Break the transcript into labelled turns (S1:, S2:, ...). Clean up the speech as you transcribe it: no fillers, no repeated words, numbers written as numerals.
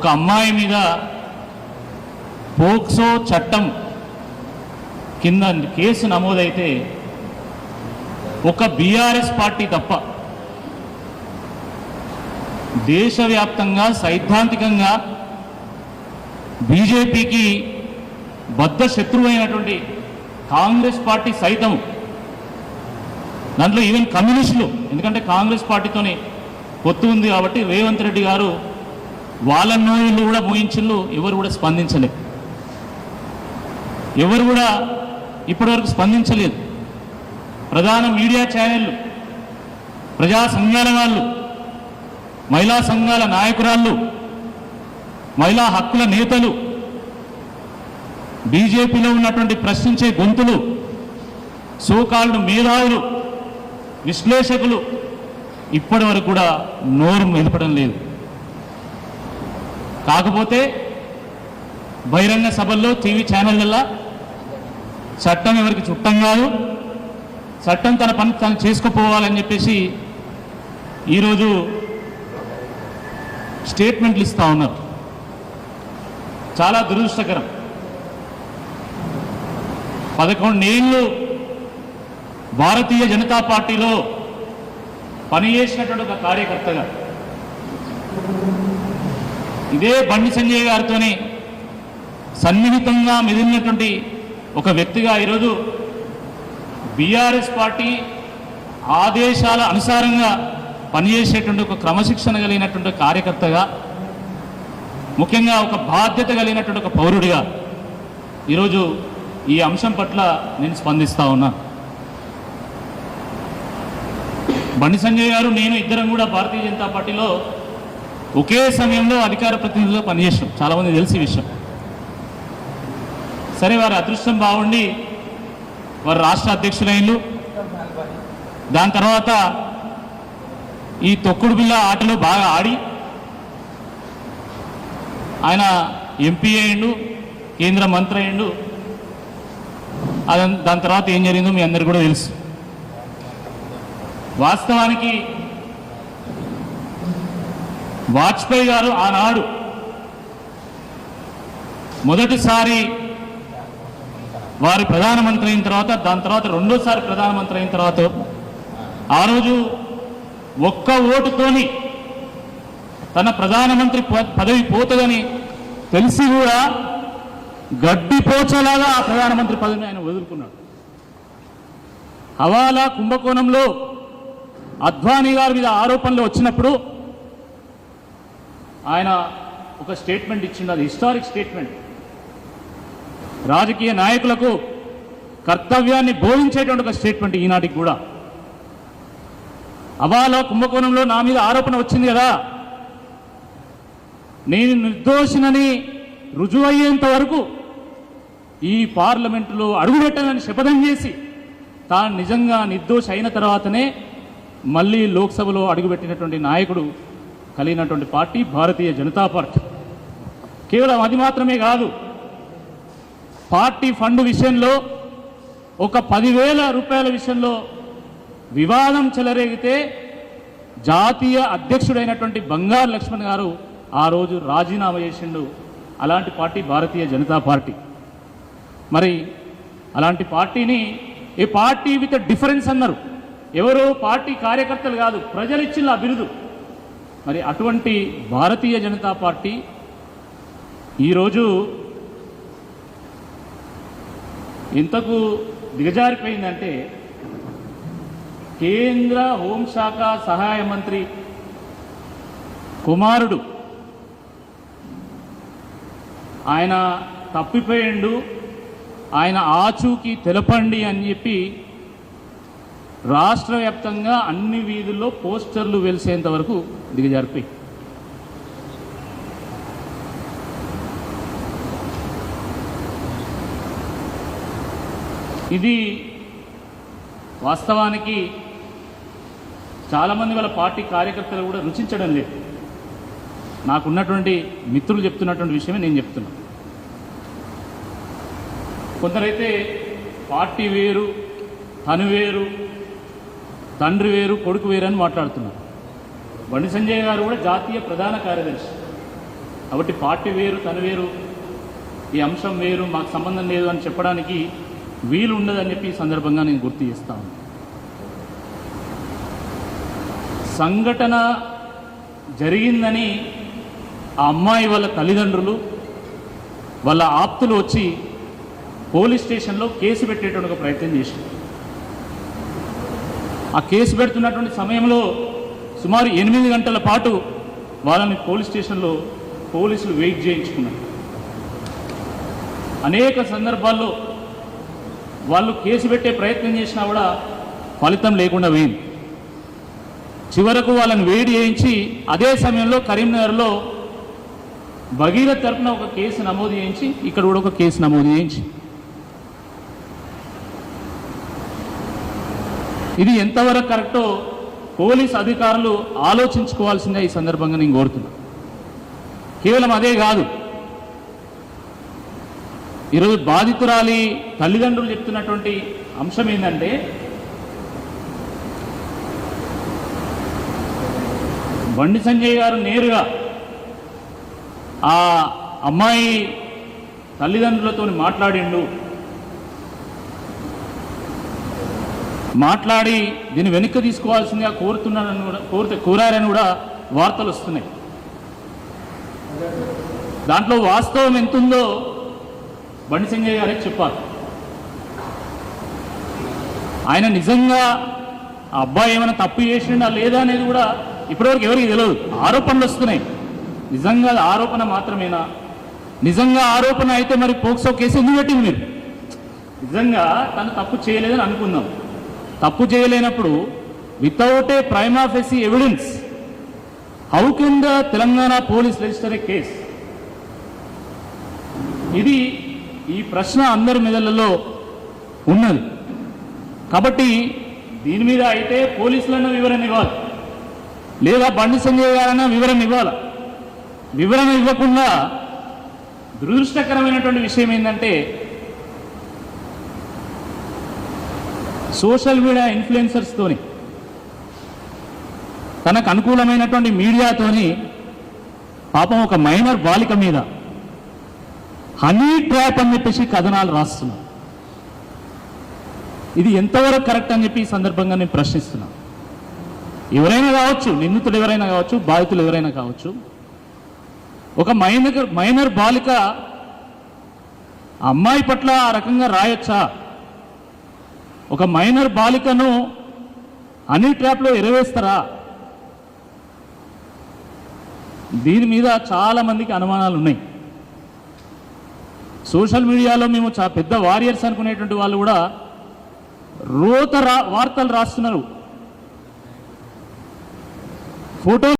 S1: ఒక అమ్మాయి మీద పోక్సో చట్టం కింద కేసు నమోదైతే ఒక బీఆర్ఎస్ పార్టీ తప్ప దేశవ్యాప్తంగా సైద్ధాంతికంగా బీజేపీకి బద్ధ శత్రువైనటువంటి కాంగ్రెస్ పార్టీ సైతం, దాంట్లో ఈవెన్ కమ్యూనిస్టులు, ఎందుకంటే కాంగ్రెస్ పార్టీతోనే పొత్తు ఉంది కాబట్టి రేవంత్ రెడ్డి గారు వాళ్ళ నోళ్ళు కూడా మోయించుళ్ళు, ఎవరు కూడా స్పందించలేదు. ఎవరు కూడా ఇప్పటివరకు స్పందించలేదు. ప్రధాన మీడియా ఛానళ్ళు, ప్రజా సంఘాల వాళ్ళు, మహిళా సంఘాల నాయకురాళ్ళు, మహిళా హక్కుల నేతలు, బీజేపీలో ఉన్నటువంటి ప్రశ్నించే గొంతులు, సోకాల్డ్ మేధావులు, విశ్లేషకులు ఇప్పటి వరకు కూడా నోరు మెదపడం లేదు. కాకపోతే బహిరంగ సభల్లో టీవీ ఛానళ్ళల్లో చట్టం ఎవరికి చుట్టం కాదు, చట్టం తన పని తను చేసుకుపోవాలని చెప్పేసి ఈరోజు స్టేట్మెంట్లు ఇస్తూ ఉన్నారు. చాలా దురదృష్టకరం. 11 ఏళ్ళు భారతీయ జనతా పార్టీలో పనిచేసినటువంటి ఒక కార్యకర్తగా, ఇదే బండి సంజయ్ గారితోనే సన్నిహితంగా మెదిలినటువంటి ఒక వ్యక్తిగా ఈరోజు బీఆర్ఎస్ పార్టీ ఆదేశాల అనుసారంగా పనిచేసేటువంటి ఒక క్రమశిక్షణ కలిగినటువంటి కార్యకర్తగా, ముఖ్యంగా ఒక బాధ్యత కలిగినటువంటి ఒక పౌరుడిగా ఈరోజు ఈ అంశం పట్ల నేను స్పందిస్తూ ఉన్నా. బండి సంజయ్ గారు, నేను ఇద్దరం కూడా భారతీయ జనతా పార్టీలో ఒకే సమయంలో అధికార ప్రతినిధులుగా పనిచేసాం. చాలామంది తెలిసి విషయం. సరే, వారి అదృష్టం బాగుండి వారు రాష్ట్ర అధ్యక్షులైనలు. దాని తర్వాత ఈ తొక్కుడు బిళ్ళ ఆటలు బాగా ఆడి ఆయన ఎంపీ అయ్యిండు, కేంద్ర మంత్రి అయ్యిండు. దాని తర్వాత ఏం జరిగిందో మీ అందరికీ కూడా తెలుసు. వాస్తవానికి వాజ్పేయి గారు ఆనాడు మొదటిసారి వారి ప్రధానమంత్రి అయిన తర్వాత, దాని తర్వాత రెండోసారి ప్రధానమంత్రి అయిన తర్వాత, ఆ రోజు ఒక్క ఓటుతోని తన ప్రధానమంత్రి పదవి పోతుందని తెలిసి కూడా గడ్డిపోచలాగా ఆ ప్రధానమంత్రి పదవిని ఆయన వదులుకున్నాడు. హవాలా కుంభకోణంలో అద్వానీ గారి మీద ఆరోపణలు వచ్చినప్పుడు ఆయన ఒక స్టేట్మెంట్ ఇచ్చిండు. అది హిస్టారిక్ స్టేట్మెంట్. రాజకీయ నాయకులకు కర్తవ్యాన్ని బోధించేటువంటి ఒక స్టేట్మెంట్ ఈనాటికి కూడా. హవాలా కుంభకోణంలో నా మీద ఆరోపణ వచ్చింది కదా, నేను నిర్దోషినని రుజువయ్యేంత వరకు ఈ పార్లమెంటులో అడుగుపెట్టాలని శపథం చేసి తాను నిజంగా నిర్దోషి అయిన తర్వాతనే మళ్ళీ లోక్సభలో అడుగుపెట్టినటువంటి నాయకుడు కలిగినటువంటి పార్టీ భారతీయ జనతా పార్టీ. కేవలం అది మాత్రమే కాదు, పార్టీ ఫండ్ విషయంలో ఒక 10,000 రూపాయల విషయంలో వివాదం చెలరేగితే జాతీయ అధ్యక్షుడైనటువంటి బంగారు లక్ష్మణ్ గారు ఆ రోజు రాజీనామా చేసిండు. అలాంటి పార్టీ భారతీయ జనతా పార్టీ. మరి అలాంటి పార్టీని ఏ పార్టీ విత్ డిఫరెన్స్ అన్నారు. ఎవరో పార్టీ కార్యకర్తలు కాదు, ప్రజలు ఇచ్చిన బిరుదు. మరి అటువంటి భారతీయ జనతా పార్టీ ఈరోజు ఎంతకు దిగజారిపోయిందంటే, కేంద్ర హోంశాఖ సహాయ మంత్రి కుమారుడు ఆయన తప్పిపోయిండు, ఆయన ఆచూకీ తెలపండి అని చెప్పి రాష్ట్ర వ్యాప్తంగా అన్ని వీధుల్లో పోస్టర్లు వెలిసేంత వరకు దిగజారిపోయి, ఇది వాస్తవానికి చాలామంది వాళ్ళ పార్టీ కార్యకర్తలు కూడా రుచించడం లేదు. నాకున్నటువంటి మిత్రులు చెప్తున్నటువంటి విషయమే నేను చెప్తున్నా. కొందరైతే పార్టీ వేరు, తను వేరు, తండ్రి వేరు, కొడుకు వేరు అని మాట్లాడుతున్నారు. బండి సంజయ్ గారు కూడా జాతీయ ప్రధాన కార్యదర్శి. కాబట్టి పార్టీ వేరు తను వేరు, ఈ అంశం వేరు, మాకు సంబంధం లేదు అని చెప్పడానికి వీలు ఉండదని చెప్పి ఈ సందర్భంగా నేను గుర్తు చేస్తాను. సంఘటన జరిగిందని ఆ అమ్మాయి వాళ్ళ తల్లిదండ్రులు వాళ్ళ ఆప్తులు వచ్చి పోలీస్ స్టేషన్లో కేసు పెట్టేటువంటి ప్రయత్నం చేశారు. ఆ కేసు పెడుతున్నటువంటి సమయంలో సుమారు 8 గంటల పాటు వాళ్ళని పోలీస్ స్టేషన్లో పోలీసులు వెయిట్ చేయించుకున్నారు. అనేక సందర్భాల్లో వాళ్ళు కేసు పెట్టే ప్రయత్నం చేసినా కూడా ఫలితం లేకుండా పోయింది. చివరకు వాళ్ళని వెయిట్ చేయించి అదే సమయంలో కరీంనగర్లో భగీరథ్ తరపున ఒక కేసు నమోదు చేయించి ఇక్కడ కూడా ఒక కేసు నమోదు చేయించి, ఇది ఎంతవరకు కరెక్టో పోలీస్ అధికారులు ఆలోచించుకోవాల్సిందే ఈ సందర్భంగా నేను కోరుతున్నా. కేవలం అదే కాదు, ఈరోజు బాధితురాలి తల్లిదండ్రులు చెప్తున్నటువంటి అంశం ఏంటంటే, బండి సంజయ్ గారు నేరుగా ఆ అమ్మాయి తల్లిదండ్రులతో మాట్లాడి దీన్ని వెనక్కి తీసుకోవాల్సిందిగా కోరారని కూడా వార్తలు వస్తున్నాయి. దాంట్లో వాస్తవం ఎంతుందో బండి సంజయ్ గారికి చెప్పాలి. ఆయన నిజంగా ఆ అబ్బాయి ఏమైనా తప్పు చేసిండా లేదా అనేది కూడా ఇప్పటివరకు ఎవరికి తెలియదు. ఆరోపణలు వస్తున్నాయి. నిజంగా ఆరోపణ మాత్రమేనా? నిజంగా ఆరోపణ అయితే మరి పోక్సో కేసు ఎందుకు పెట్టింది మీరు? నిజంగా తను తప్పు చేయలేదని అనుకుందాం. తప్పు చేయలేనప్పుడు without a prima facie evidence how can the Telangana police register A case? ఇది ఈ ప్రశ్న అందరి మెదళ్లలో ఉన్నది. కాబట్టి దీని మీద అయితే పోలీసులన్నా వివరణ ఇవ్వాలి, లేదా బండి సంజయ్ గారన్నా వివరణ ఇవ్వాలి. వివరణ ఇవ్వకుండా దురదృష్టకరమైనటువంటి విషయం ఏంటంటే, సోషల్ మీడియా ఇన్ఫ్లుయెన్సర్స్తోని, తనకు అనుకూలమైనటువంటి మీడియాతోని పాపం ఒక మైనర్ బాలిక మీద హనీ ట్రాప్ అని చెప్పేసి కథనాలు రాస్తున్నారు. ఇది ఎంతవరకు కరెక్ట్ అని చెప్పి ఈ సందర్భంగా నేను ప్రశ్నిస్తున్నాను. ఎవరైనా కావచ్చు, నిందితులు ఎవరైనా కావచ్చు, బాధితులు ఎవరైనా కావచ్చు, ఒక మైనర్ బాలిక అమ్మాయి పట్ల ఆ రకంగా రాయొచ్చా? ఒక మైనర్ బాలికను హనీ ట్రాప్లో ఎరవేస్తారా? దీని మీద చాలా మందికి అనుమానాలు ఉన్నాయి. సోషల్ మీడియాలో మేము పెద్ద వారియర్స్ అనుకునేటువంటి వాళ్ళు కూడా వార్తలు రాస్తున్నారు. ఫోటో